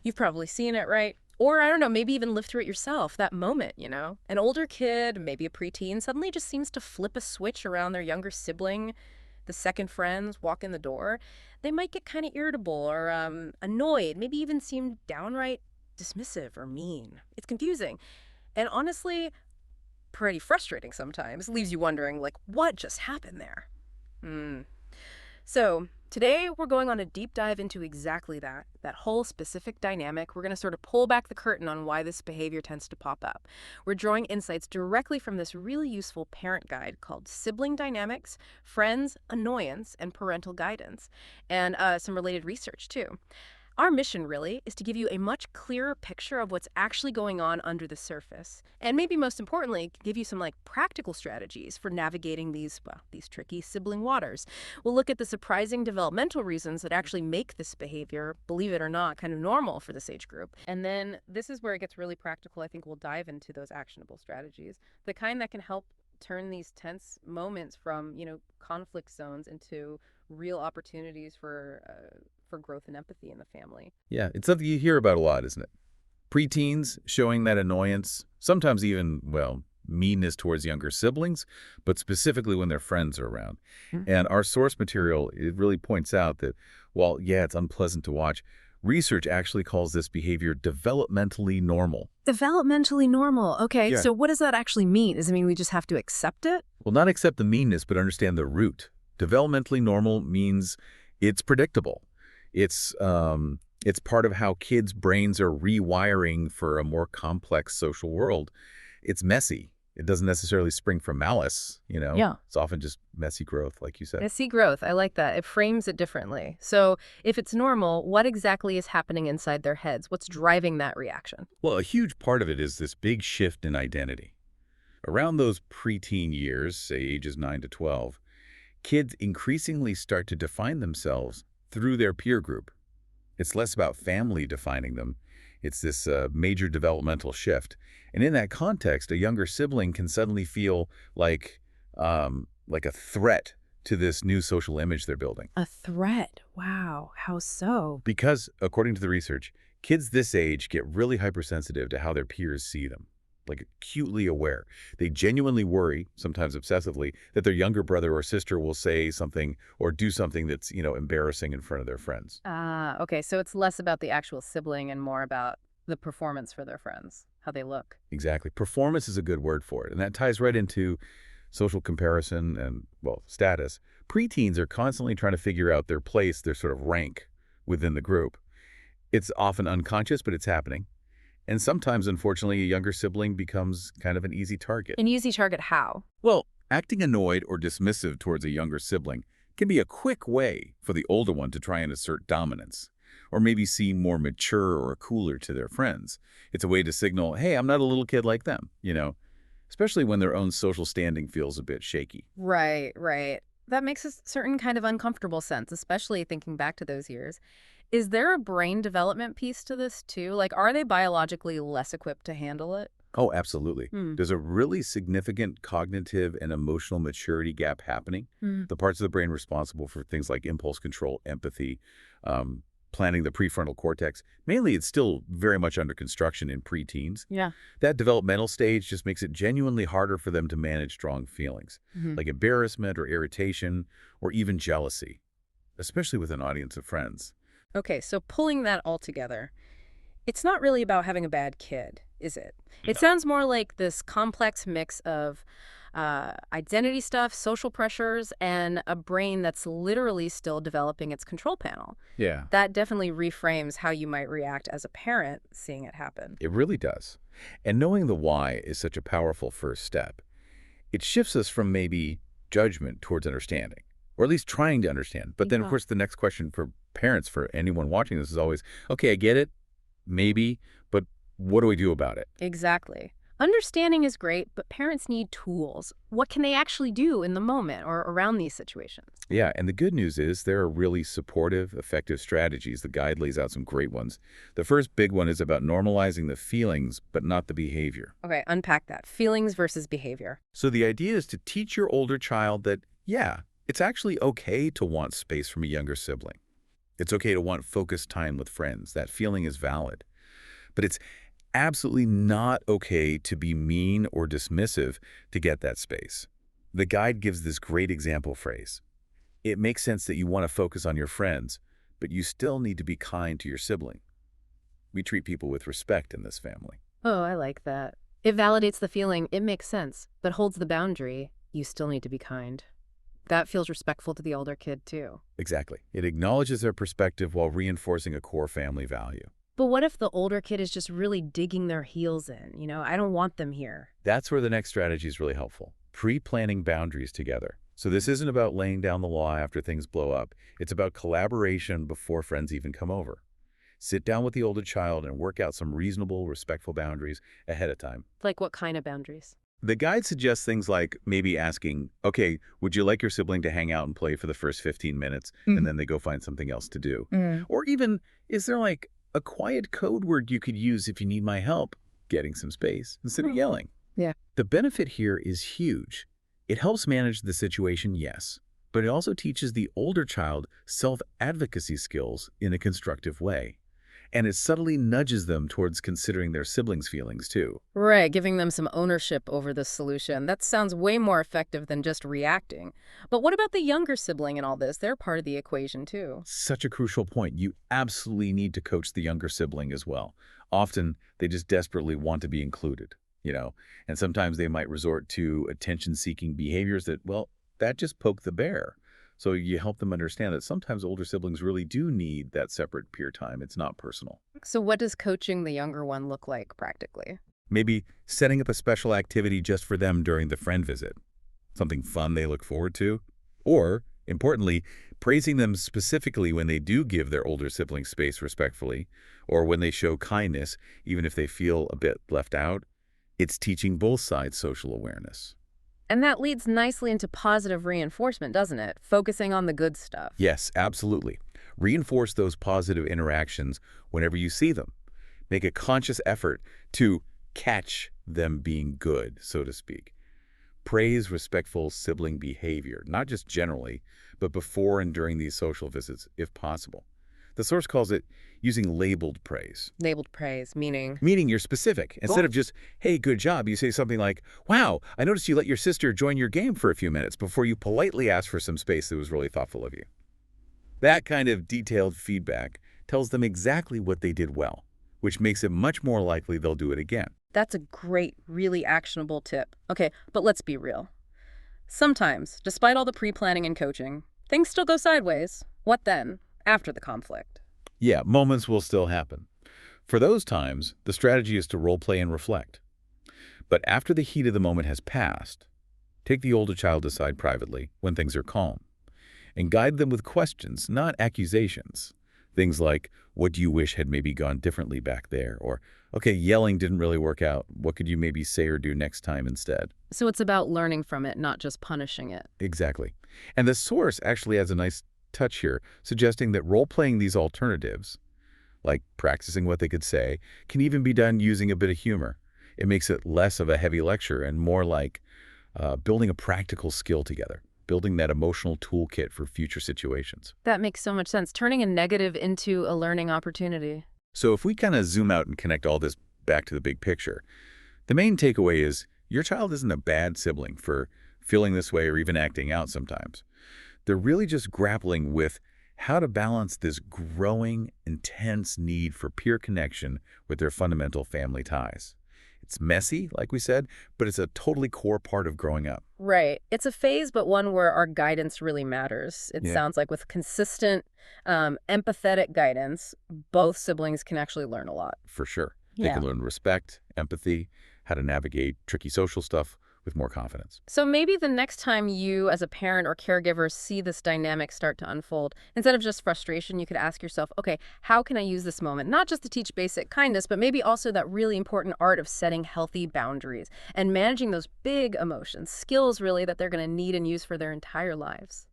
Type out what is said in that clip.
You've probably seen it, right? Or, I don't know, maybe even lived through it yourself, that moment, An older kid, maybe a preteen, suddenly just seems to flip a switch around their younger sibling, the second friends walk in the door. They might get kind of irritable or annoyed, maybe even seem downright dismissive or mean. It's confusing. And honestly, pretty frustrating sometimes. Leaves you wondering, like, what just happened there? Hmm. So, today we're going on a deep dive into exactly that whole specific dynamic. We're going to sort of pull back the curtain on why this behavior tends to pop up. We're drawing insights directly from this really useful parent guide called Sibling Dynamics, Friends, Annoyance, and Parental Guidance, and some related research, too. Our mission, really, is to give you a much clearer picture of what's actually going on under the surface. And maybe most importantly, give you some practical strategies for navigating these tricky sibling waters. We'll look at the surprising developmental reasons that actually make this behavior, believe it or not, kind of normal for this age group. And then this is where it gets really practical. I think we'll dive into those actionable strategies, the kind that can help turn these tense moments from, conflict zones into real opportunities for growth and empathy in the family. Yeah, it's something you hear about a lot, isn't it? Preteens showing that annoyance, sometimes even, well, meanness towards younger siblings, but specifically when their friends are around. Mm. And our source material, it really points out that while, yeah, it's unpleasant to watch, research actually calls this behavior developmentally normal. Developmentally normal. Okay, Yeah. so what does that actually mean? Does it mean we just have to accept it? Well, not accept the meanness, but understand the root. Developmentally normal means it's predictable. It's part of how kids' brains are rewiring for a more complex social world. It's messy. It doesn't necessarily spring from malice. Yeah. It's often just messy growth, like you said. I see growth. I like that. It frames it differently. So if it's normal, what exactly is happening inside their heads? What's driving that reaction? Well, a huge part of it is this big shift in identity. Around those preteen years, say ages 9 to 12, kids increasingly start to define themselves through their peer group. It's less about family defining them. It's this major developmental shift. And in that context, a younger sibling can suddenly feel like a threat to this new social image they're building. A threat. Wow. How so? Because, according to the research, kids this age get really hypersensitive to how their peers see them, like acutely aware. They genuinely worry, sometimes obsessively, that their younger brother or sister will say something or do something that's, embarrassing in front of their friends. Ah, okay. So it's less about the actual sibling and more about the performance for their friends, how they look. Exactly. Performance is a good word for it, and that ties right into social comparison and, well, status. Preteens are constantly trying to figure out their place, their sort of rank within the group. It's often unconscious, but it's happening. And sometimes, unfortunately, a younger sibling becomes kind of an easy target. An easy target how? Well, acting annoyed or dismissive towards a younger sibling can be a quick way for the older one to try and assert dominance, or maybe seem more mature or cooler to their friends. It's a way to signal, hey, I'm not a little kid like them, especially when their own social standing feels a bit shaky. Right, right. That makes a certain kind of uncomfortable sense, especially thinking back to those years. Is there a brain development piece to this too? Like, are they biologically less equipped to handle it? Oh, absolutely. Hmm. There's a really significant cognitive and emotional maturity gap happening. Hmm. The parts of the brain responsible for things like impulse control, empathy, planning the prefrontal cortex, mainly it's still very much under construction in preteens. Yeah. That developmental stage just makes it genuinely harder for them to manage strong feelings, Hmm. like embarrassment or irritation or even jealousy, especially with an audience of friends. Okay, so pulling that all together, it's not really about having a bad kid, is it? It sounds more like this complex mix of identity stuff, social pressures, and a brain that's literally still developing its control panel. Yeah. That definitely reframes how you might react as a parent seeing it happen. It really does. And knowing the why is such a powerful first step. It shifts us from maybe judgment towards understanding, or at least trying to understand. But then, of Yeah. course, the next question for parents, for anyone watching this, is always, okay, I get it, maybe, but what do we do about it? Exactly. Understanding is great, but parents need tools. What can they actually do in the moment or around these situations? Yeah, and the good news is there are really supportive, effective strategies. The guide lays out some great ones. The first big one is about normalizing the feelings, but not the behavior. Okay, unpack that. Feelings versus behavior. So the idea is to teach your older child that, yeah, it's actually okay to want space from a younger sibling. It's okay to want focused time with friends. That feeling is valid. But it's absolutely not okay to be mean or dismissive to get that space. The guide gives this great example phrase. It makes sense that you want to focus on your friends, but you still need to be kind to your sibling. We treat people with respect in this family. Oh, I like that. It validates the feeling, it makes sense, but holds the boundary, you still need to be kind. That feels respectful to the older kid, too. Exactly. It acknowledges their perspective while reinforcing a core family value. But what if the older kid is just really digging their heels in? I don't want them here. That's where the next strategy is really helpful. Pre-planning boundaries together. So this isn't about laying down the law after things blow up. It's about collaboration before friends even come over. Sit down with the older child and work out some reasonable, respectful boundaries ahead of time. Like what kind of boundaries? The guide suggests things like maybe asking, okay, would you like your sibling to hang out and play for the first 15 minutes and then they go find something else to do? Or even, is there like a quiet code word you could use if you need my help getting some space instead of yelling? Yeah. The benefit here is huge. It helps manage the situation, yes, but it also teaches the older child self-advocacy skills in a constructive way. And it subtly nudges them towards considering their siblings' feelings, too. Right, giving them some ownership over the solution. That sounds way more effective than just reacting. But what about the younger sibling in all this? They're part of the equation, too. Such a crucial point. You absolutely need to coach the younger sibling as well. Often, they just desperately want to be included, and sometimes they might resort to attention-seeking behaviors that just poke the bear. So you help them understand that sometimes older siblings really do need that separate peer time. It's not personal. So what does coaching the younger one look like practically? Maybe setting up a special activity just for them during the friend visit, something fun they look forward to. Or, importantly, praising them specifically when they do give their older sibling space respectfully, or when they show kindness, even if they feel a bit left out. It's teaching both sides social awareness. And that leads nicely into positive reinforcement, doesn't it? Focusing on the good stuff. Yes, absolutely. Reinforce those positive interactions whenever you see them. Make a conscious effort to catch them being good, so to speak. Praise respectful sibling behavior, not just generally, but before and during these social visits, if possible. The source calls it using labeled praise. Labeled praise, meaning? Meaning you're specific. Instead of just, hey, good job, you say something like, wow, I noticed you let your sister join your game for a few minutes before you politely asked for some space that was really thoughtful of you. That kind of detailed feedback tells them exactly what they did well, which makes it much more likely they'll do it again. That's a great, really actionable tip. Okay, but let's be real. Sometimes, despite all the pre-planning and coaching, things still go sideways. What then? After the conflict. Yeah, moments will still happen. For those times, the strategy is to role play and reflect. But after the heat of the moment has passed, take the older child aside privately when things are calm and guide them with questions, not accusations. Things like, what do you wish had maybe gone differently back there? Or, okay, yelling didn't really work out. What could you maybe say or do next time instead? So it's about learning from it, not just punishing it. Exactly. And the source actually has a nice touch here, suggesting that role-playing these alternatives, like practicing what they could say, can even be done using a bit of humor. It makes it less of a heavy lecture and more like building a practical skill together, building that emotional toolkit for future situations. That makes so much sense. Turning a negative into a learning opportunity. So if we kind of zoom out and connect all this back to the big picture, the main takeaway is your child isn't a bad sibling for feeling this way or even acting out sometimes. They're really just grappling with how to balance this growing, intense need for peer connection with their fundamental family ties. It's messy, like we said, but it's a totally core part of growing up. Right. It's a phase, but one where our guidance really matters. It sounds like with consistent, empathetic guidance, both siblings can actually learn a lot. For sure. They can learn respect, empathy, how to navigate tricky social stuff with more confidence. So maybe the next time you, as a parent or caregiver, see this dynamic start to unfold, instead of just frustration, you could ask yourself, okay, how can I use this moment, not just to teach basic kindness, but maybe also that really important art of setting healthy boundaries and managing those big emotions, skills really that they're going to need and use for their entire lives.